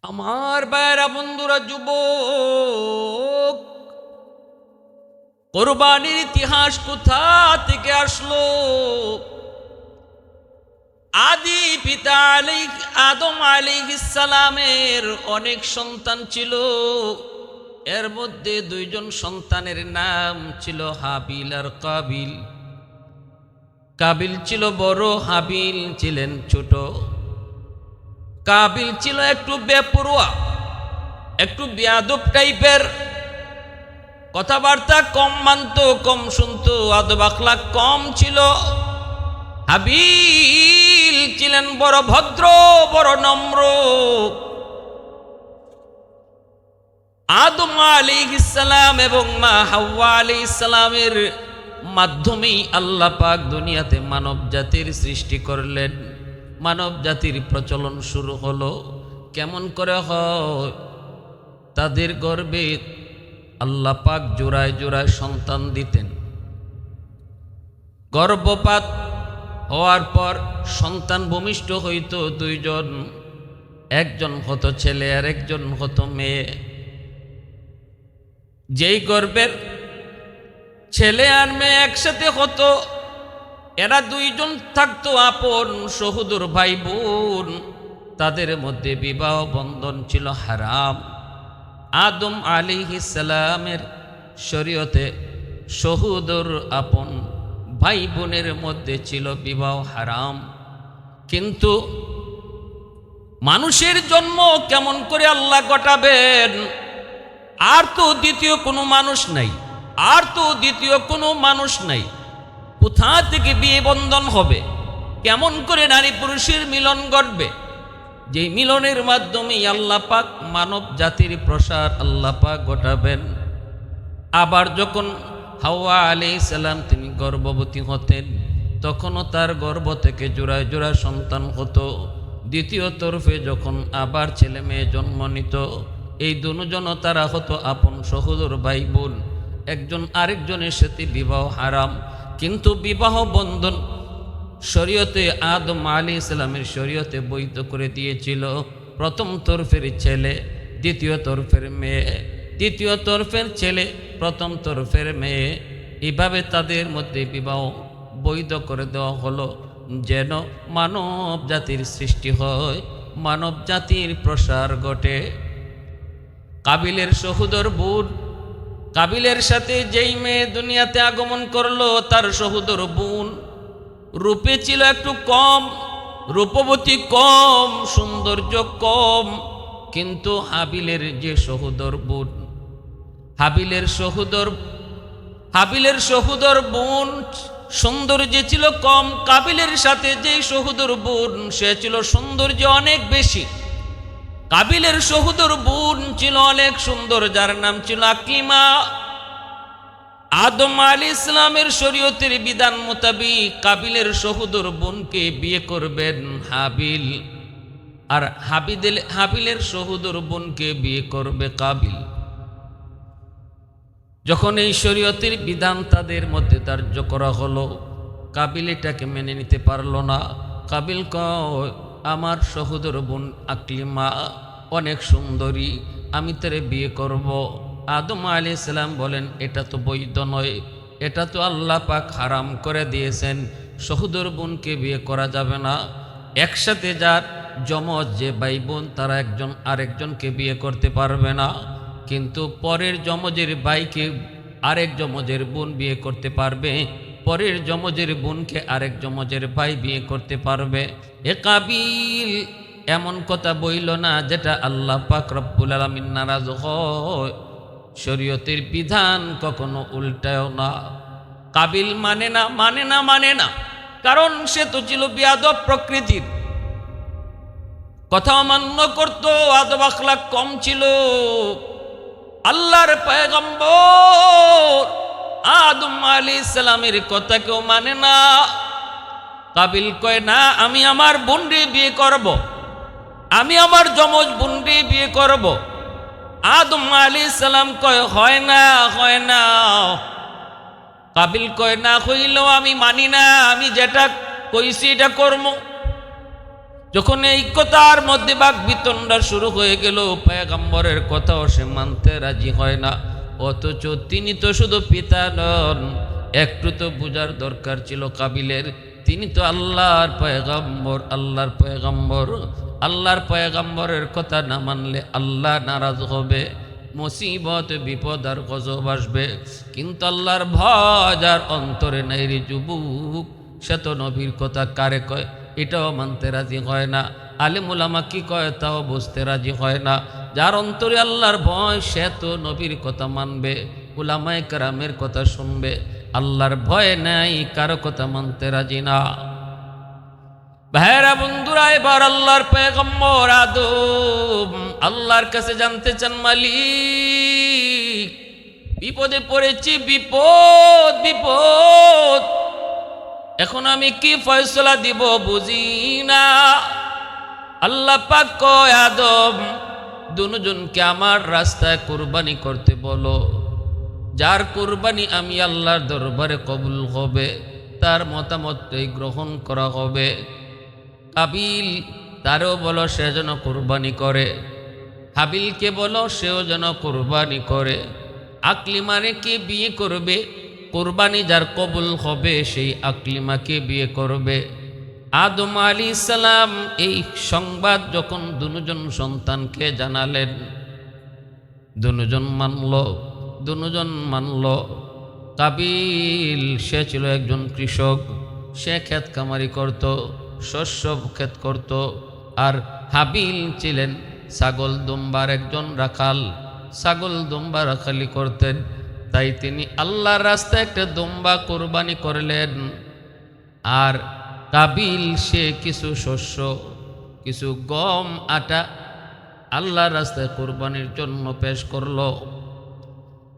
আমার ভাইয়েরা বন্ধুরা যুবক, কোরবানির ইতিহাস কোথা থেকে আসলো? আদি পিতা আদম আলাইহিস সালামের অনেক সন্তান ছিল। এর মধ্যে দুইজন সন্তানের নাম ছিল হাবিল আর কাবিল। কাবিল ছিল বড়, হাবিল ছিলেন ছোট। কাবিল ছিল একটু বেপরোয়া, একটু বেয়াদব টাইপের, কথাবার্তা কম মানতো, কম শুনতো, আদব আখলাক কম ছিল। হাবিল ছিলেন বড় ভদ্র, বড় নম্র। আদম আলাইহিস সালাম এবং মা হাওয়া আলাইহিস সালামের মাধ্যমেই আল্লাহ পাক দুনিয়াতে মানব জাতির সৃষ্টি করলেন। মানব জাতির প্রচলন শুরু হলো। কেমন করে হয়? তাদের গর্ভে আল্লাহ পাক জোড়ায় জোড়ায় সন্তান দিতেন। গর্ভপাত হওয়ার পর সন্তান ভূমিষ্ঠ হইত দুইজন, একজন হতো ছেলে আর একজন হতো মেয়ে। যেই গর্ভের ছেলে আর মেয়ে একসাথে হতো, এরা দুইজন থাকতো আপন সহোদর ভাই বোন। তাদের মধ্যে বিবাহ বন্ধন ছিল হারাম। আদম আলাইহিস সালামের শরীয়তে সহোদর আপন ভাই বোনের মধ্যে ছিল বিবাহ হারাম। কিন্তু মানুষের জন্ম কেমন করে আল্লাহ ঘটাবেন? আর তো দ্বিতীয় কোনো মানুষ নাই, আর তো দ্বিতীয় কোনো মানুষ নাই। কোথা থেকে বিয়ে বন্ধন হবে? কেমন করে নারী পুরুষের মিলন ঘটবে? যে মিলনের মাধ্যমে আল্লাহ পাক মানব জাতির প্রসার আল্লাহ পাক ঘটাবেন। আবার যখন হাওয়া আলাইহিস সালাম তিনি গর্ভবতী হতেন, তখনও তার গর্ভ থেকে জোড়ায় জোড়ায় সন্তান হতো। দ্বিতীয় তরফে যখন আবার ছেলে মেয়ে জন্ম নিত, এই দুজনও তারা হতো আপন সহোদর ভাই বোন। একজন আরেকজনের সাথে বিবাহ হারাম, কিন্তু বিবাহ বন্ধন শরীয়তে আদম আলাইহিস সালামের শরীয়তে বৈধ করে দিয়েছিল। প্রথম তরফের ছেলে, দ্বিতীয় তরফের মেয়ে, দ্বিতীয় তরফের ছেলে, প্রথম তরফের মেয়ে, এভাবে তাদের মধ্যে বিবাহ বৈধ করে দেওয়া হলো, যেন মানব জাতির সৃষ্টি হয়, মানব জাতির প্রসার ঘটে। কাবিলের সহোদর বোন, কাবিলের সাথে যেই মেয়ে দুনিয়াতে আগমন করলো, তার সহোদর বোন রূপে ছিল একটু কম, রূপবতী কম, সৌন্দর্য কম। কিন্তু হাবিলের যে সহোদর বোন, হাবিলের সহোদর বোন সৌন্দর্যে ছিল কম। কাবিলের সাথে যেই সহোদর বোন, সে ছিল সৌন্দর্য অনেক বেশি। কাবিলের সহোদর বোন ছিল অনেক সুন্দর, যার নাম ছিল আকলিমা। আদম আলাইহিস সালামের শরীয়তের বিধান মোতাবিক কাবিলের সহোদর বোনকে বিয়ে করবেন হাবিল, আর হাবিলের সহোদর বোনকে বিয়ে করবে কাবিল। যখন এই শরীয়তের বিধান তাদের মধ্যে ধার্য করা হলো, কাবিল এটাকে মেনে নিতে পারল না। কাবিল কয়, আমার সহোদর বোন আকলিমা অনেক সুন্দরী, আমি তারে বিয়ে করব। আদম আলাইহিস সালাম বলেন, এটা তো বৈধ নয়, এটা তো আল্লাহ পাক হারাম করে দিয়েছেন, সহোদর বোনকে বিয়ে করা যাবে না। একসাথে যার যমজ যে ভাই বোন, তারা একজন আরেকজনকে বিয়ে করতে পারবে না, কিন্তু পরের যমজের ভাইকে আরেক যমজের বোন বিয়ে করতে পারবে, পরের যমজের বোনকে আরেক যমজের ভাই বিয়ে করতে পারবে। এ কাবিল এমন কথা বইল না যেটা আল্লাহ পাক রব্বুল আলামিন নারাজ হয়। শরীয়তের বিধান কখনো উল্টায়ও না। কাবিল মানে না, মানে না, মানে না, কারণ সে তো ছিল বেয়াদব প্রকৃতির, কথা অমান্য করত, আদব আখলাক কম ছিল। আল্লাহর পয়গম্বর আদম আলাইহিস সালামের কথা কেউ মানে না। কাবিল কয়, না, আমি আমার বোনরে বিয়ে করব, আমি আমার যমজ বোনরে বিয়ে করব। আদম আলাইহিস সালাম কয়, হয় না, হয় না। কাবিল কয়, না হইলেও আমি মানি না, আমি যেটা কইছি এটা করব। যখন এই কথার মধ্যে বাক বিতণ্ডা শুরু হয়ে গেল, পয়গম্বরের কথাও সে মানতে রাজি হয় না। অথচ তিনি তো শুধু পিতা নন, একটু তো বোঝার দরকার ছিল কাবিলের, তিনি তো আল্লাহর পয়গম্বর। আল্লাহর পয়গম্বরের কথা না মানলে আল্লাহ নারাজ হবে, মুসিবত বিপদ আর গজব আসবে। কিন্তু আল্লাহর ভয় যার অন্তরে নাই রে যুবক, সে তো নবীর কথা কারে কয় এটাও মানতে রাজি হয় না। আলিম উলামা কি কয় তাও বুঝতে রাজি হয় না। যার অন্তরে আল্লাহর ভয় সে তো নবীর কথা মানবে, উলামায়ে কেরামের কথা শুনবে। আল্লাহর ভয় নাই, কারো কথা মানতে রাজি না। ভাইরা বন্ধুরা, এবার আল্লাহর পয়গম্বর আদম আল্লাহর কাছে জানতে চান, মালিক বিপদে পড়েছি, বিপদ, এখন আমি কি ফয়সালা দিব বুঝি না। আল্লাহ পাক কয়, আদম দুজনকে আমার রাস্তায় কুরবানি করতে বলো, যার কুরবানি আমি আল্লাহর দরবারে কবুল হবে, তার মতামতই গ্রহণ করা হবে। কাবিল তারও বলো সে যেন কুরবানি করে, হাবিলকে বলো সেও যেন কুরবানি করে। আকলিমারে কে বিয়ে করবে, কুরবানি যার কবুল হবে সেই আকলিমাকে বিয়ে করবে। আদম আলাইহিস সালাম এই সংবাদ যখন দুজন সন্তানকে জানালেন, দুজন মানল। কাবিল সে ছিল একজন কৃষক, সে ক্ষেত কামারি করত, শস্য ক্ষেত করত। আর হাবিল ছিলেন ছাগল দুম্বার একজন রাখাল, ছাগল দুম্বা রাখালি করতেন। তাই তিনি আল্লাহর রাস্তায় একটা দুম্বা কোরবানি করলেন। আর কাবিল সে কিছু শস্য, কিছু গম আটা আল্লাহর রাস্তায় কোরবানির জন্য পেশ করল।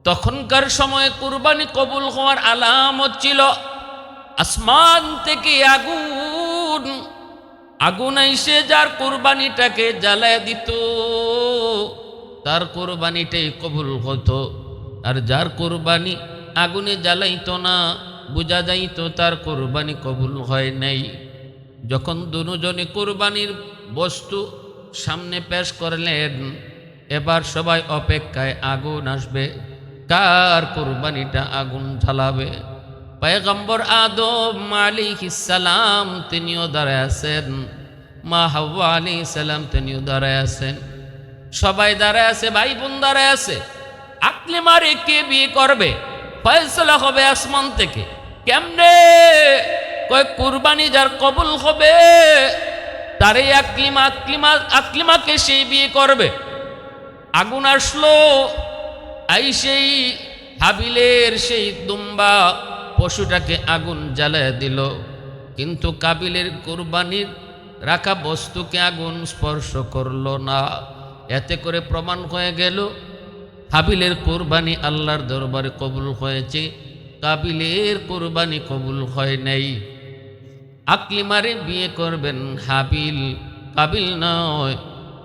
তখনকার সময়ে কুরবানি কবুল হওয়ার আলামত ছিল আসমান থেকে আগুন এসে যার কুরবানিটাকে জ্বালায় দিত, তার কুরবানিটাই কবুল হতো। আর যার কুরবানি আগুনে জ্বালাইতো না, বোঝা যাইতো তার কুরবানি কবুল হয় নাই। যখন দুজনে কুরবানির বস্তু সামনে পেশ করলেন, এবার সবাই অপেক্ষায়, আগুন আসবে, কার কুরবানিটা আগুন জ্বালাবে। পয়গম্বর আদম আলাইহিস সালাম তিনিও দাঁড়ায় আছেন, মা হাওয়া আলাইহিস সালাম তিনিও দাঁড়ায় আছেন, সবাই দাঁড়ায় আছে, ভাই বোন দাঁড়ায় আছে। আকলিমারে কে বিয়ে করবে ফয়সালা হবে আসমান থেকে। কেমনে? কয় কুরবানি যার কবুল হবে তারে আকলিমাকে সেই বিয়ে করবে। আগুন আসলো, সেই হাবিলের সেই দুম্বা পশুটাকে আগুন জ্বালায় দিল, কিন্তু কাবিলের কুরবানির রাখা বস্তুকে আগুন স্পর্শ করল না। এতে করে প্রমাণ হয়ে গেল হাবিলের কুরবানি আল্লাহর দরবারে কবুল হয়েছে, কাবিলের কুরবানি কবুল হয় নাই। আকলিমারে বিয়ে করবেন হাবিল, কাবিল নয়।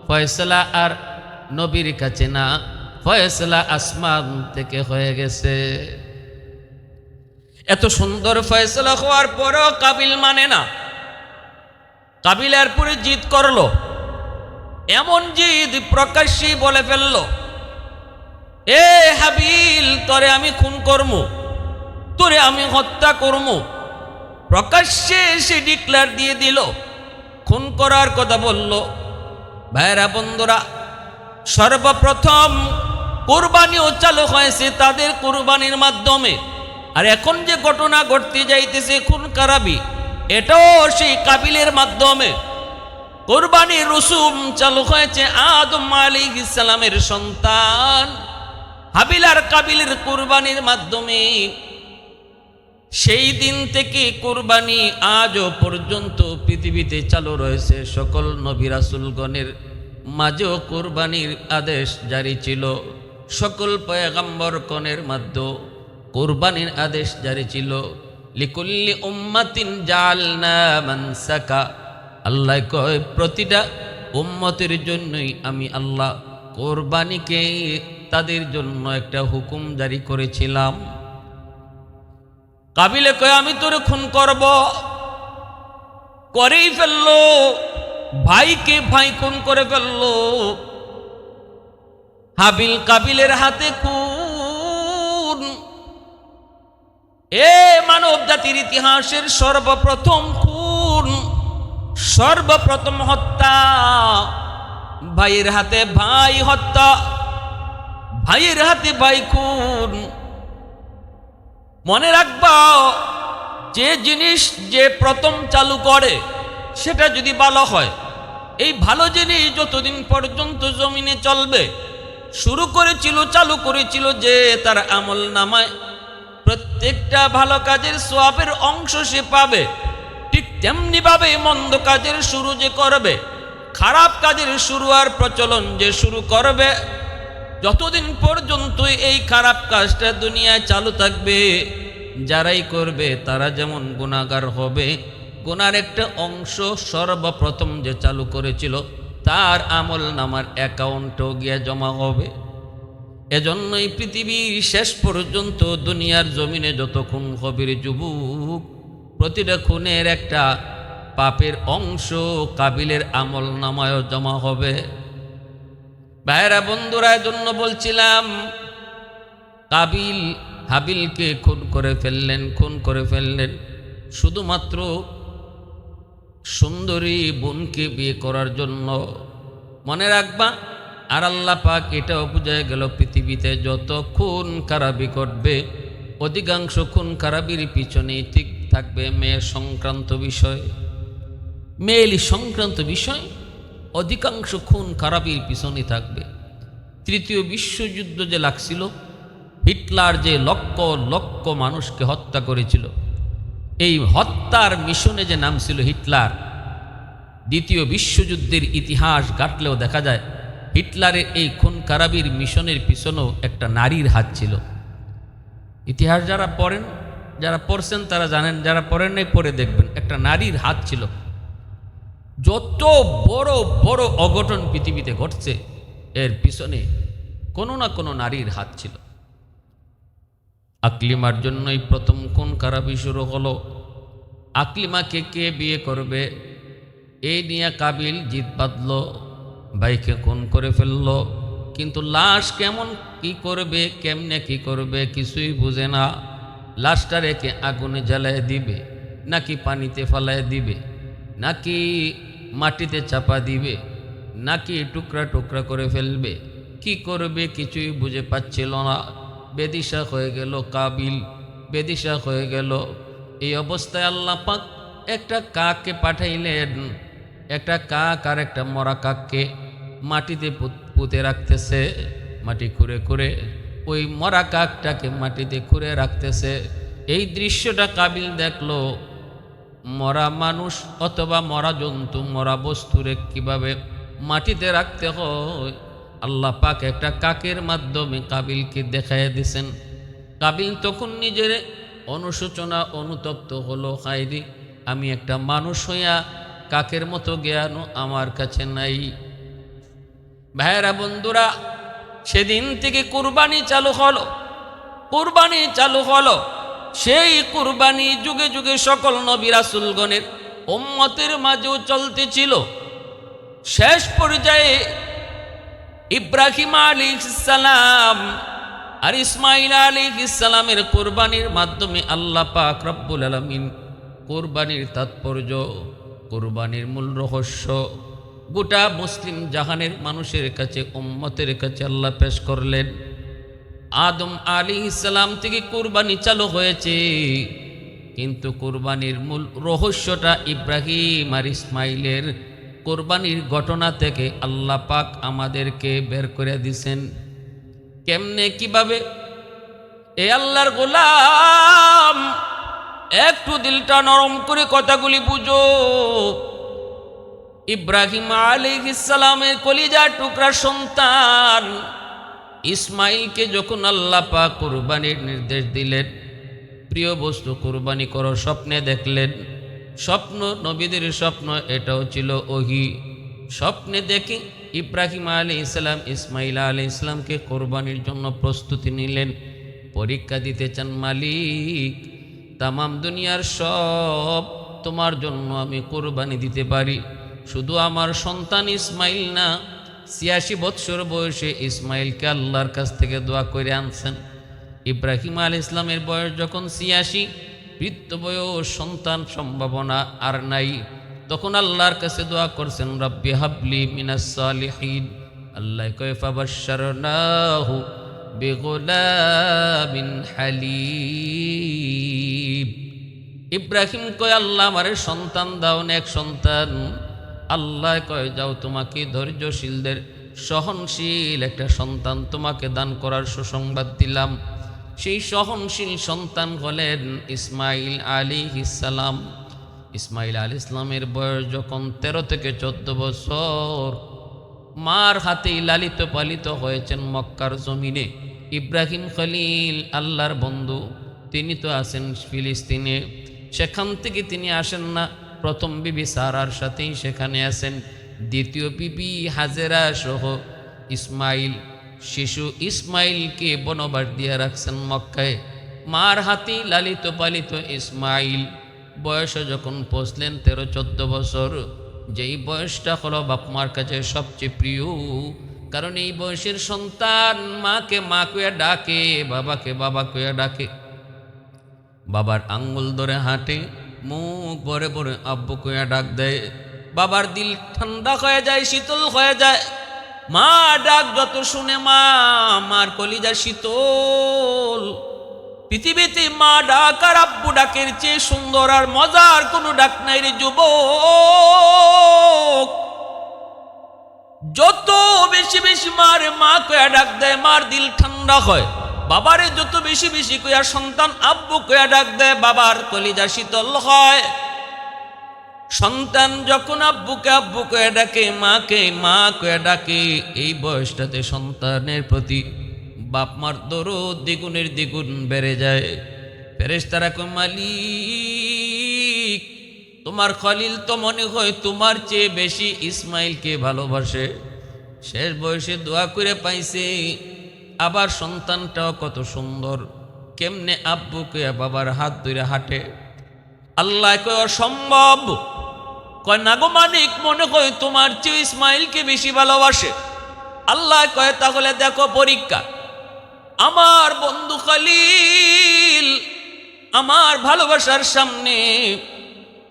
ফয়সালা আর নবীর কাছে না, ফয়সালা আসমান থেকে হয়ে গেছে। এত সুন্দর ফয়সালা হওয়ার পরও কাবিল মানে না, কাবিল এরপরে জিদ করলো। এমন জিদ প্রকাশ্যেই বলে ফেললো, এ হাবিল তোরে আমি খুন করমু, তোরে আমি হত্যা করমু। প্রকাশ্যে সে ডিক্লেয়ার দিয়ে দিল, খুন করার কথা বলল। ভাইরা বন্ধুরা, সর্বপ্রথম কুরবানিও চালু হয়েছে তাদের কুরবানির মাধ্যমে। আর এখন যে ঘটনা ঘটতে যাইতেছে খুন খারাপি, এটাও সেই কাবিলের মাধ্যমে। কুরবানির রসুম চালু হয়েছে আদম আলাইহিস সালামের সন্তান হাবিল আর কাবিলের কুরবানির মাধ্যমে। সেই দিন থেকে কুরবানি আজও পর্যন্ত পৃথিবীতে চালু রয়েছে। সকল নবী রাসূলগণের মাঝেও কুরবানির আদেশ জারি ছিল, সকল পয়গম্বরগণের মাধ্যমে কুরবানির আদেশ জারি ছিল। লিকুল্লি উম্মাতিন জাআলনা মানসাকা, আল্লাহ কয় প্রতিটা উম্মতের জন্যই আমি আল্লাহ কুরবানিকে তাদের জন্য একটা হুকুম জারি করেছিলাম। কাবিলে কয় আমি তোরে খুন করব, করেই ফেললো। ভাইকে ভাই খুন করে ফেলল। হাবিল কাবিলের হাতে খুন। এ মানব জাতির ইতিহাসের সর্বপ্রথম খুন, সর্বপ্রথম হত্যা। ভাইয়ের হাতে ভাই হত্যা, ভাইয়ের হাতে ভাই খুন। মনে রাখবা, যে জিনিস যে প্রথম চালু করে সেটা যদি ভালো হয়, এই ভালো জিনিস যতদিন পর্যন্ত জমিনে চলবে, শুরু করেছিল, চালু করেছিল যে তার আমল নামায় প্রত্যেকটা ভালো কাজের সওয়াবের অংশ সে পাবে, ঠিক তেমনি ভাবে মন্দ কাজের শুরু যে করবে, খারাপ কাজের শুরু আর প্রচলন যে শুরু করবে, যতদিন পর্যন্ত এই খারাপ কাজটা দুনিয়ায় চালু থাকবে, যারাই করবে তারা যেমন গুনাহগার হবে, গুনার একটা অংশ সর্বপ্রথম যে চালু করেছিল তার আমল নামার অ্যাকাউন্টও গিয়ে জমা হবে। এজন্যই পৃথিবীর শেষ পর্যন্ত দুনিয়ার জমিনে যত খুন হবে রে যুবক, প্রতিটা খুনের একটা পাপের অংশ কাবিলের আমল নামায়ও জমা হবে। ভাইরা বন্ধুরা, এজন্য বলছিলাম, কাবিল হাবিলকে খুন করে ফেললেন শুধুমাত্র সুন্দরী বোনকে বিয়ে করার জন্য। মনে রাখবা, আর আল্লাহ পাক এটাও বুঝায় গেল, পৃথিবীতে যত খুন খারাপি ঘটবে অধিকাংশ খুন খারাপির পিছনেই ঠিক থাকবে মেয়ে সংক্রান্ত বিষয়, মেয়েলি সংক্রান্ত বিষয়। অধিকাংশ খুন খারাপির পিছনে থাকবে। তৃতীয় বিশ্বযুদ্ধ যে লাগছিল, হিটলার যে লক্ষ লক্ষ মানুষকে হত্যা করেছিল, এই হত্যার মিশনে যে নাম ছিল হিটলার, দ্বিতীয় বিশ্বযুদ্ধের ইতিহাস ঘাটলেও দেখা যায় হিটলারের এই খুন খারাপির মিশনের পিছনেও একটা নারীর হাত ছিল। ইতিহাস যারা পড়েন, যারা পড়ছেন তারা জানেন, যারা পড়েন নাই পড়ে দেখবেন, একটা নারীর হাত ছিল। যত বড় বড় অঘটন পৃথিবীতে ঘটছে এর পিছনে কোনো না কোনো নারীর হাত ছিল। আকলিমার জন্যই প্রথম খুন খারাপি শুরু হলো। আকলিমাকে কে বিয়ে করবে এই নিয়ে কাবিল জিদ বাঁধল, ভাইকে খুন করে ফেলল, কিন্তু লাশ কেমন কি করবে, কেমনে কি করবে কিছুই বুঝে না। লাশটা রেখে আগুনে জ্বালায় দিবে, নাকি পানিতে ফালায় দিবে, নাকি মাটিতে চাপা দিবে, নাকি টুকরা টুকরা করে ফেলবে, কি করবে কিছুই বুঝে পাচ্ছিল না। বেদিশা হয়ে গেল কাবিল, বেদিশা হয়ে গেল। এই অবস্থায় আল্লাহ পাক একটা কাককে পাঠাইলেন। একটা কাক আর একটা মরা কাককে মাটিতে পুঁতে রাখতেছে, মাটি খুঁড়ে খুঁড়ে ওই মরা কাকটাকে মাটিতে খুঁড়ে রাখতেছে। এই দৃশ্যটা কাবিল দেখলো। মরা মানুষ অথবা মরা জন্তু, মরা বস্তুরে কিভাবে মাটিতে রাখতে হয় আল্লাহ পাক একটা কাকের মাধ্যমে কাবিলকে দেখাইয়া দিছেন। কাবিল তখন নিজের অনুশোচনা অনুতপ্ত হলো, হায়রে আমি একটা মানুষ হইয়া কাকের মতো জ্ঞান আমার কাছে নাই। ভাইরা বন্ধুরা, সেদিন থেকে কুরবানি চালু হলো, কুরবানি চালু হলো। সেই কুরবানি যুগে যুগে সকল নবী রাসূলগণের উম্মতের মাঝেও চলতেছিল। শেষ পর্যায়ে ইব্রাহিম আলাইহিস সালাম আর ইসমাঈল আলাইহিস সালামের কুরবানির মাধ্যমে আল্লাহ পাক রব্বুল আলামিন কুরবানির তাৎপর্য, কুরবানির মূল রহস্য গোটা মুসলিম জাহানের মানুষের কাছে, উম্মতের কাছে আল্লাহ পেশ করলেন। আদম আলাইহিস সালাম থেকে কুরবানি চালু হয়েছে, কিন্তু কুরবানির মূল রহস্যটা ইব্রাহিম আর ইসমাইলের কুরবানির ঘটনা থেকে আল্লাহ পাক আমাদেরকে বের করে দিছেন। কেমনে কিভাবে? এ আল্লাহর গোলাম, একটু দিলটা নরম করে কথাগুলি বুঝো। ইব্রাহিম আলাইহিস সালামের কলিজার টুকরা সন্তান ইসমাইলকে যখন আল্লাহ পাক কুরবানির নির্দেশ দিলেন, প্রিয় বস্তু কুরবানি করো, স্বপ্নে দেখলেন। স্বপ্ন নবীদের স্বপ্ন, এটাও ছিল ওহী। স্বপ্নে দেখে ইব্রাহিম আলাইহিস সালাম ইসমাইল আলাইহিস সালামকে কোরবানির জন্য প্রস্তুতি নিলেন। পরীক্ষা দিতে চান, মালিক তামাম দুনিয়ার সব তোমার জন্য আমি কোরবানি দিতে পারি, শুধু আমার সন্তান ইসমাইল না, ৮৬ বৎসর বয়সে ইসমাইলকে আল্লাহর কাছ থেকে দোয়া করে আনছেন। ইব্রাহিম আলাইহিস ইসলামের বয়স যখন ৮৬, বৃদ্ধ বয়স, সন্তান সম্ভাবনা আর নাই, তখন আল্লাহর কাছে দোয়া করছেন, রব্বি হাবলি মিনাস সালিহিন। আল্লাহ কয় ফাবাশশারনাহু বিগুলামিন হালিম। ইব্রাহিম কয় আল্লাহ আমারে সন্তান দাও, এক সন্তান। আল্লাহ কয় যাও, তোমাকে ধৈর্যশীলদের সহনশীল একটা সন্তান তোমাকে দান করার সুসংবাদ দিলাম। সেই সহনশীল সন্তান হলেন ইসমাইল আলাইহিস সালাম। ইসমাইল আলাইহিস সালামের বয়স যখন 13 থেকে 14 বছর, মার হাতেই লালিত পালিত হয়েছেন মক্কার জমিনে। ইব্রাহিম খলিল আল্লাহর বন্ধু, তিনি তো আছেন ফিলিস্তিনে, সেখান থেকে তিনি আসেন না। প্রথম বিবি সারার সাথেই সেখানে আছেন, দ্বিতীয় বিবি হাজেরা সহ ইসমাইল, শিশু ইসমাইলকে বনবাস দিয়ে রাখছেন মক্কায়। মার হাতেই লালিত পালিত ইসমাইল বয়সে যখন পৌঁছলেন 13-14 বছর, যেই বয়সটা হলো বাপমার কাছে সবচেয়ে প্রিয়, কারণ এই বয়সের সন্তান মাকে মা কইয়া ডাকে, বাবাকে বাবা কইয়া ডাকে, বাবার আঙ্গুল ধরে হাঁটে, মুখ ভরে ভরে আব্বু কইয়া ডাক দেয়। বাবার দিল ঠান্ডা হয়ে যায়, শীতল হয়ে যায়। মা ডাক যত শুনে মার কলিজা শীতল। পৃথিবীতে মা ডাক আর আব্বু ডাকের চেয়ে সুন্দর আর মজার কোনো ডাক নাই রে যুবক। যত বেশি বেশি মারে মা কয়া ডাক দেয়, মার দিল ঠান্ডা হয়। বাবারে যত বেশি বেশি কয়া সন্তান আব্বু কয়া ডাক দেয়, বাবার কলিজা শীতল হয়। সন্তান যখন আব্বুকে আব্বু কয়া ডাকে, মাকে মা কয়া ডাকে, এই বয়সটাতে সন্তানের প্রতি বাপ মার দরদ দ্বিগুণের দ্বিগুণ বেড়ে যায়। ফেরেশতারা কয় মালিক, তোমার খলিল তো মনে হয় তোমার চেয়ে বেশি ইসমাইলকে ভালোবাসে। শেষ বয়সে দোয়া করে পাইছে, আবার সন্তানটাও কত সুন্দর, কেমনে আব্বুকে বাবার হাত ধরে হাঁটে। আল্লাহ কয় অসম্ভব। কয় না গো মালিক, মনে হয় তোমার চেয়ে ইসমাইলকে বেশি ভালোবাসে। আল্লাহ কয় তাহলে দেখো পরীক্ষা, আমার বন্ধু খলিল আমার ভালোবাসার সামনে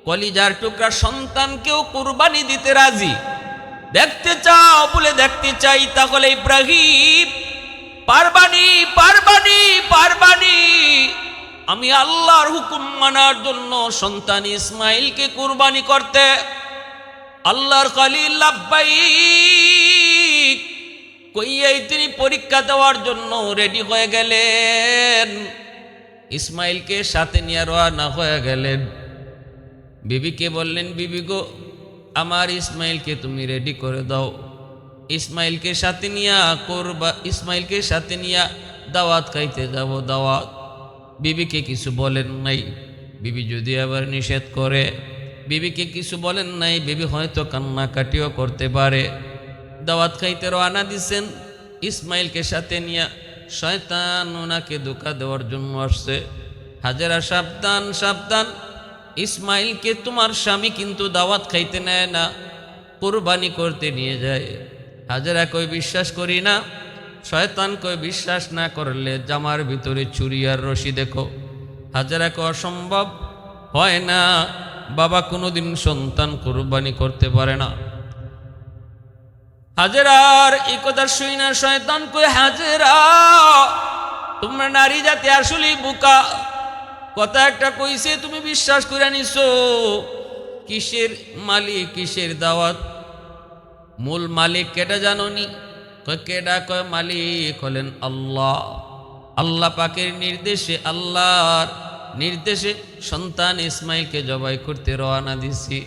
কলিজার টুকরা সন্তানকেও কুরবানি দিতে রাজি। দেখতে চাও বলে দেখতে চাই, তাহলে ইব্রাহিম পারবানি পারবানি পারবানি আমি আল্লাহর হুকুম মানার জন্য সন্তান ইসমাইলকে কুরবানি করতে। আল্লাহর খলিল লাব্বাইক কইয়াই তিনি পরীক্ষা দেওয়ার জন্য রেডি হয়ে গেলেন। ইসমাইলকে সাথে নিয়ে রওনা হয়ে গেলেন। বিবিকে বললেন, বিবি গো, আমার ইসমাইলকে তুমি রেডি করে দাও। ইসমাইলকে সাথে নিয়া ইসমাইলকে সাথে নিয়া দাওয়াত খাইতে যাব। দাওয়াত বিবিকে কিছু বলেন নাই। বিবি যদি আবার নিষেধ করে, বিবিকে কিছু বলেন নাই, বিবি হয়তো কান্নাকাটিও করতে পারে। দাওয়াত খাইতে রওনা দিছেন ইসমাইলকে সাথে নিয়া। শয়তান ওনাকে ধোঁকা দেওয়ার জন্য আসছে। হাজেরা সাবধান সাবধান, ইসমাইলকে তোমার স্বামী কিন্তু দাওয়াত খাইতে নেয় না, কুরবানি করতে নিয়ে যায়। হাজেরা কই বিশ্বাস করি না। শয়তান কই বিশ্বাস না করলে জামার ভিতরে চুরি আর রশি দেখো। হাজেরা কই অসম্ভব, হয় না, বাবা কোনোদিন সন্তান কুরবানি করতে পারে না। হাজেরার এই কথা শুই না শয়তান কই, হাজেরা তোমরা নারী জাতি আসলেই বোকা। কথা একটা কইছে তুমি বিশ্বাস করে নিছো। কিসের মালিক, কিসের দাওয়াত? মূল মালিক কেটা জানোনি? কয় কেডা? কয় মালিক হলেন আল্লাহ। আল্লাহ পাকের নির্দেশে, আল্লাহর নির্দেশে সন্তান ইসমাইলকে জবাই করতে রওনা দিছি।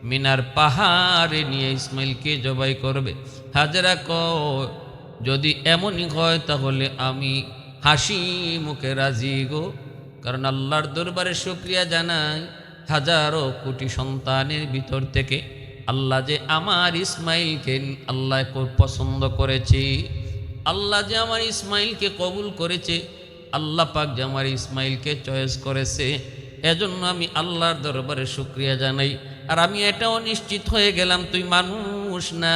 মিনার পাহাড়ে নিয়ে ইসমাইলকে জবাই করবে। হাজেরা কয় যদি এমনই হয় তাহলে আমি হাসি মুখে রাজি গো, কারণ আল্লাহর দরবারে শুকরিয়া জানাই, হাজারো কোটি সন্তানের ভিতর থেকে আল্লাহ যে আমার ইসমাইলকে আল্লাহ পছন্দ করেছে, আল্লাহ যে আমার ইসমাইলকে কবুল করেছে, আল্লাহ পাক যে আমার ইসমাইলকে চয়েস করেছে, এজন্য আমি আল্লাহর দরবারে শুকরিয়া জানাই। আর আমি এটাও নিশ্চিত হয়ে গেলাম তুই মানুষ না,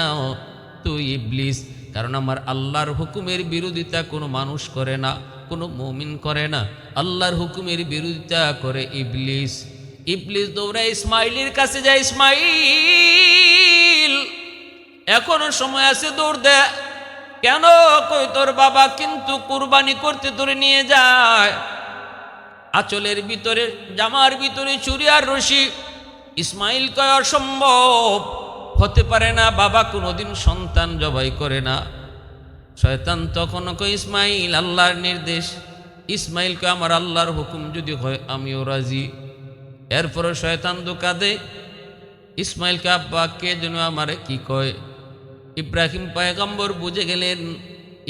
তুই ইবলিস। কারণ আমার আল্লাহর হুকুমের বিরোধিতা কোনো মানুষ করে না, কোনো মুমিন করে না, আল্লাহর হুকুমের বিরোধিতা করে ইবলিস। ইবলিস দৌড়ে ইসমাইলের কাছে যায়, ইসমাইল এখনো সময় আছে, দৌড় দে। কেন? কই তোর বাবা কিন্তু কুরবানি করতে তোরে নিয়ে যায়। আঁচলের ভিতরে, জামার ভিতরে চুরি আর রশি। ইসমাইল কয় অসম্ভব, হতে পারে না, বাবা কোনোদিন সন্তান জবাই করে না। শয়তান তখন কয় ইসমাইল আল্লাহর নির্দেশ। ইসমাইল কয় আমার আল্লাহর হুকুম যদি হয় আমিও রাজি। এরপরে শয়তান ধোঁকা দেয় ইসমাইলকে, আব্বা কে যেন আমারে কি কয়। ইব্রাহিম পয়গম্বর বুঝে গেলেন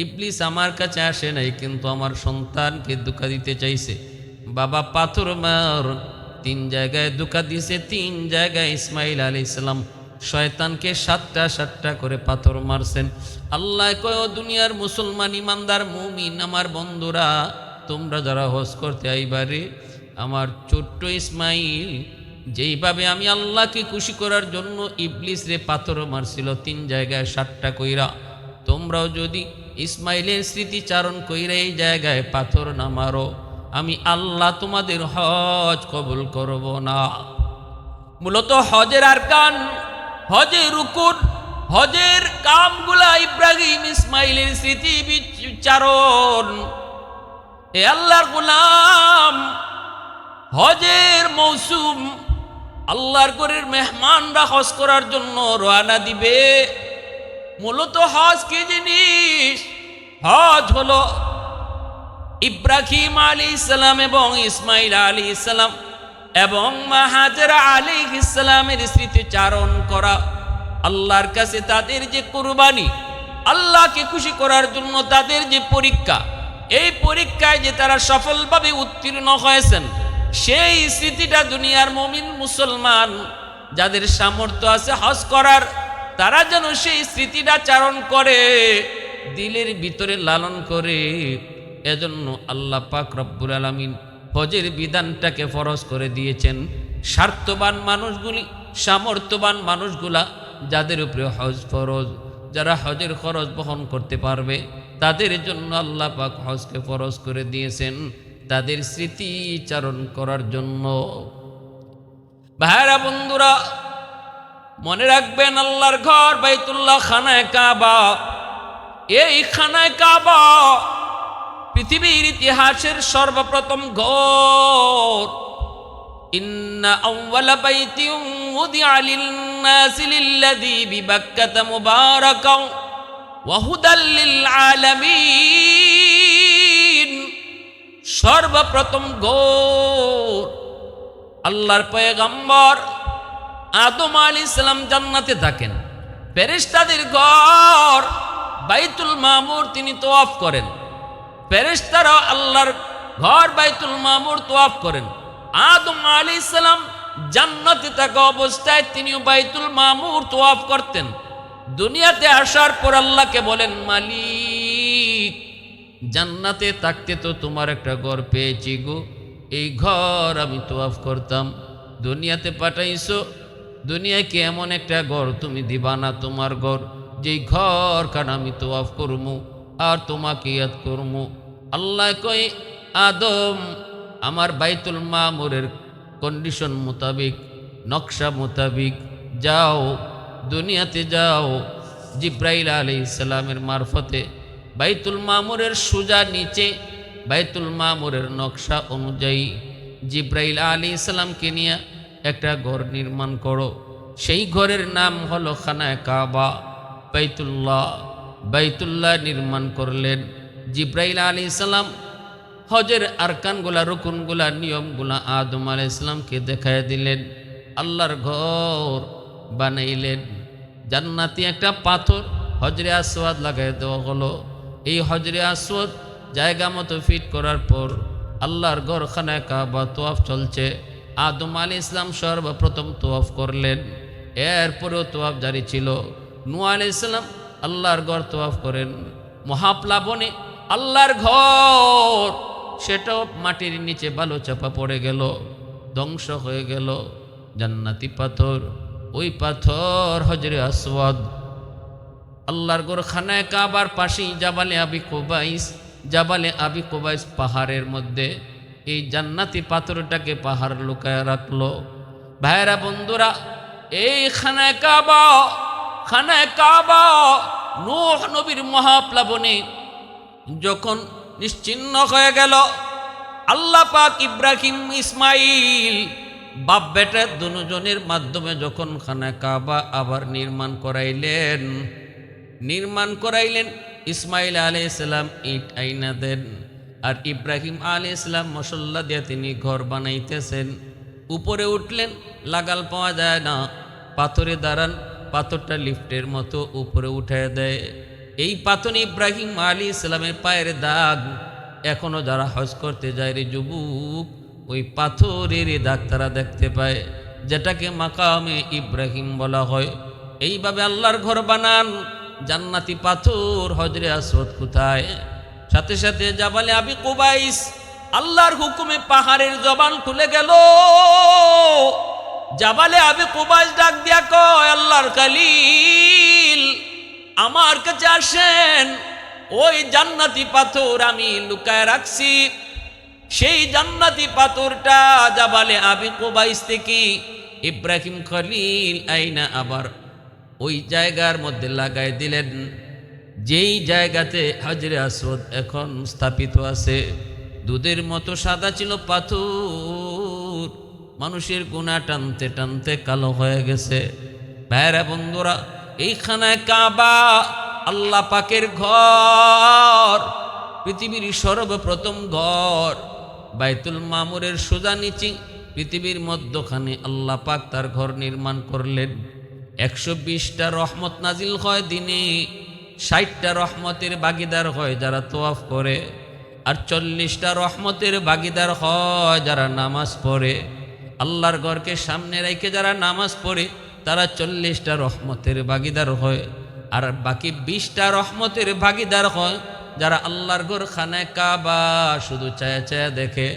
ইবলিস আমার কাছে আসে নাই, কিন্তু আমার সন্তানকে ধোঁকা দিতে চাইছে। বাবা পাথর মার, 3 জায়গায় ধোঁকা দিয়েছে, 3 জায়গায় ইসমাইল আলাইহিস সালাম শয়তানকে 7টা করে পাথর মারছেন। আল্লাহ কয় দুনিয়ার মুসলমান ইমানদার মুমিন আমার বন্ধুরা, তোমরা যারা হজ করতে আইবারে, আমার ছোট্ট ইসমাইল যেইভাবে আমি আল্লাহকে খুশি করার জন্য ইবলিস রে পাথর মারছিল 3 জায়গায় 7টা কইরা, তোমরাও যদি ইসমাইলের স্মৃতিচারণ কইরা এই জায়গায় পাথর না মারো, আমি আল্লাহ তোমাদের হজ কবুল করব না। মূলত হজের আরকান, হজের রুকুন, হজের কামগুলা ইব্রাহিম ইসমাইলের স্মৃতি বিচারণ। এ আল্লাহর গোলাম, হজের মৌসুম, আল্লাহর ঘরের মেহমানরা হজ করার জন্য রওনা দিবে। মূলত হজ কি জিনিস? হজ হলো ইব্রাহিম আলাইহিস সালাম এবং ইসমাইল আলাইহিস সালাম এবং মা হাজেরা আলাইহিস সালামের স্মৃতিচারণ করা। আল্লাহর কাছে তাদের যে কুরবানি, আল্লাহকে খুশি করার জন্য তাদের যে পরীক্ষা, এই পরীক্ষায় যে তারা সফলভাবে উত্তীর্ণ হয়েছেন, সেই স্মৃতিটা দুনিয়ার মুমিন মুসলমান যাদের সামর্থ্য আছে হজ করার, তারা যেন সেই স্মৃতিটা চারণ করে, দিলের ভিতরে লালন করে। এজন্য আল্লাহ পাক রব্বুল আলামিন হজের বিধানটাকে ফরজ করে দিয়েছেন। স্বার্থবান মানুষগুলি, সামর্থ্যবান মানুষগুলা যাদের উপরে হজ ফরজ, যারা হজের খরচ বহন করতে পারবে, তাদের জন্য আল্লাহ পাক হজকে ফরজ করে দিয়েছেন, তাদের স্মৃতিচারণ করার জন্য। ভাইরা বন্ধুরা, মনে রাখবেন আল্লাহর ঘর বাইতুল্লাহ, খানায়ে কাবা, এই খানায়ে কাবা পৃথিবীর ইতিহাসের সর্বপ্রথম ঘর। ইন্না আউওয়ালা বাইতিন উদিআ লিন-নাসি লিল্লাযী বিবাক্কাতা মুবারাকাও ওয়া হুদাল লিল আলামিন। সর্বপ্রথম ঘর। আল্লাহর পয়গম্বর আদম আলাইহিস সালাম জান্নাতে থাকেন, ফেরেশতাদের ঘর বাইতুল মামুর তিনি তওয়াফ করেন, ফেরেশতারা আল্লাহর ঘর বাইতুল মামুর তওয়াফ করেন। আদম আলাইহিস সালাম জান্নাতে থাকা অবস্থায় তিনিও বাইতুল মামুর তওয়াফ করতেন। দুনিয়াতে আসার পর আল্লাহকে বলেন, মালিক জান্নাতে থাকতে তো তোমার একটা ঘর পেয়েছি গো, এই ঘর আমি তওয়াফ করতাম, দুনিয়াতে পাঠাইছো, দুনিয়াকে এমন একটা ঘর তুমি দিবা না, তোমার ঘর যেই ঘর কারণ আমি তওয়াফ করমু আর তোমাকে ইয়াদ করমু। আল্লাহ কই, আদম আমার বাইতুল মামুরের কন্ডিশন মোতাবিক, নকশা মোতাবিক যাও, দুনিয়াতে যাও। জিব্রাইল আলাইহিস সালামের মারফতে বাইতুল মামুরের সোজা নিচে বাইতুল মামুরের নকশা অনুযায়ী জিব্রাইল আলাইহিস সালামকে নিয়ে একটা ঘর নির্মাণ করো। সেই ঘরের নাম হলো খানায়ে কাবা, বাইতুল্লাহ। বাইতুল্লাহ নির্মাণ করলেন জিব্রাইল আলাইহিস সালাম। হজের আরকানগুলা, রুকুনগুলা, নিয়মগুলা আদম আলাইহিস সালামকে দেখায় দিলেন। আল্লাহর ঘর বানাইলেন। জান্নাতি একটা পাথর হজরে আসওয়াদ লাগাই দেওয়া হলো। এই হজরে আসওয়াদ জায়গা মতো ফিট করার পর আল্লাহর ঘর খানায়ে কাবা তওয়াফ চলছে। আদম আলাইহিস সালাম সর্বপ্রথম তওয়াফ করলেন, এরপরেও তওয়াফ জারি ছিল। নূহ আলাইহিস সালাম আল্লাহর ঘর তওয়াফ করেন। মহাপ্লাবনে আল্লাহর ঘর সেটাও মাটির নিচে বালু চাপা পড়ে গেল, ধ্বংস হয়ে গেল। জান্নাতি পাথর, ওই পাথর হজরে আসওয়াদ। আল্লাহর ঘর খানায় কাবার পাশেই জাবালে আবি কুবাইস। জাবালে আবি কুবাইস পাহাড়ের মধ্যে এই জান্নাতি পাথরটাকে পাহাড় লুকায় রাখলো। ভাইরা বন্ধুরা, এই খানায় কাবা নূহ নবীর মহাপ্লাবনে যখন নিশ্চিহ্ন হয়ে গেল, আল্লাহ পাক ইব্রাহিম ইসমাইল বাপ বেটা দুজনের মাধ্যমে যখন খানায় কাবা আবার নির্মাণ করাইলেন, ইসমাইল আলাইহিস সালাম ইট আইনা দেন, আর ইব্রাহিম আলাইহিস সালাম মশল্লা দিয়ে তিনি ঘর বানাইতেছেন। উপরে উঠলেন, লাগাল পাওয়া যায় না, পাথরে দাঁড়ান, পাথরটা লিফটের মতো উপরে উঠায় দেয়। এই পাথর ইব্রাহিম আলাইহিস সালামের পায়ের দাগ। এখনো যারা হজ করতে যায় রে যুবক, ওই পাথরের দাগ তারা দেখতে পায়, যেটাকে মাকামে ইব্রাহিম বলা হয়। এইভাবে আল্লাহর ঘর বানান, জান্নাতি পাথর হজরে আসওয়াদ কোথায়? সাথে সাথে জাবালে আবি কুবাইস আল্লাহর হুকুমে পাহাড়ের জবান খুলে গেল। জাবালে আবি কুবাইস ডাক দিয়া কয়, আল্লাহর খলিল আমার কাছে আসেন, ওই জান্নাতি পাথর আমি লুকায় রাখছি। সেই জান্নাতি পাথরটা জাবালে আবি কুবাইস থেকে ইব্রাহিম খলিল আইনা আবার ওই জায়গার মধ্যে লাগাই দিলেন, যেই জায়গাতে হজরে আসওয়াদ এখন স্থাপিত আছে। দুধের মতো সাদা ছিল পাথর, মানুষের গুনাহ টানতে টানতে কালো হয়ে গেছে। ভাইরা বন্ধুরা, এইখানায় কাবা আল্লাহ পাকের ঘর, পৃথিবীর সর্বপ্রথম ঘর। বাইতুল মামুরের সোজা নিচে পৃথিবীর মধ্যখানে আল্লাহ পাক তার ঘর নির্মাণ করলেন। 120টা রহমত নাজিল হয় দিনে, 60টা রহমতের ভাগিদার হয় যারা তোয়াফ করে, আর 40টা রহমতের ভাগিদার হয় যারা নামাজ পড়ে। আল্লাহর ঘরকে সামনে রেখে যারা নামাজ পড়ে তারা 40টা রহমতের ভাগিদার হয়, আর বাকি 20টা রহমতের ভাগিদার হয় যারা আল্লাহর ঘর খানায় কাবা শুধু চায়া চায়া দেখে।